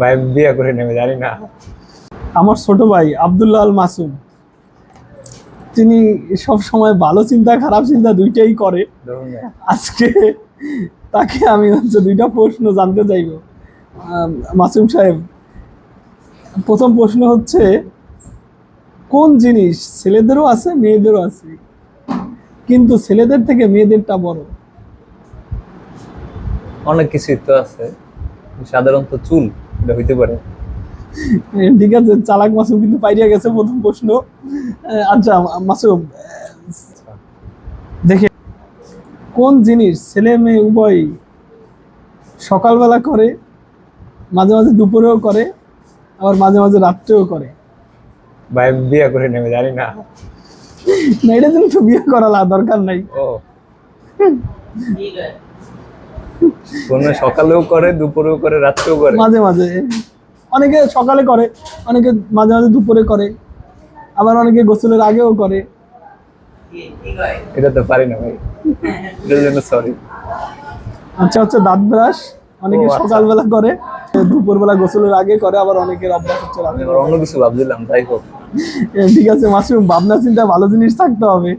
ভাই বিয়ে করে নেবে জানি না। আমার ছোট ভাই আব্দুল্লাহ আল মাসুম, তিনি সব সময় ভালো চিন্তা খারাপ চিন্তা দুইটাই করে। ধরুন না। আজকে তাকে আমি দুইটা প্রশ্ন জানতে চাইবো। মাসুম সাহেব, প্রথম প্রশ্ন হচ্ছে, কোন জিনিস ছেলেদেরও আছে মেয়েদেরও আছে, কিন্তু ছেলেদের থেকে মেয়েদেরটা বড়? অনেক কিছুই তো আছে, সাধারণত চুল এটা হইতে পারে। ঠিক আছে, চালাক মাসুম কিন্তু পাইরিয়া গেছে প্রথম প্রশ্ন। আচ্ছা মাসুম, দেখে কোন জিনিস ছেলে মেয়ে উভয় সকালবেলা করে, মাঝে মাঝে দুপুরেও করে, আবার মাঝে মাঝে রাত্রেও করে? ভাই বিয়ে করে নেবে জানি না। না, এটা জন্য তো বিয়ে করা দরকার নাই। ও কোন সকালেও করে, দুপুরেও করে, রাত্রেও করে। মাঝে মাঝে অনেকে সকালে করে, অনেকে মাঝে মাঝে দুপুরে করে, আবার অনেকে গোসলের আগেও করে। এটা তো পারি না ভাই, এটার জন্য সরি। আচ্ছা হচ্ছে দাঁত ব্রাশ, অনেকে ও, আচ্ছা। সকালবেলা করে, দুপুরবেলা গোসলের আগে করে, আবার অনেকের অভ্যাস হচ্ছে রাতে। অন্য কিছু ভাবছিলাম, তাই হোক। ঠিক আছে মাসুম, ভাবনা চিন্তা ভালো জিনিস থাকতে হবে।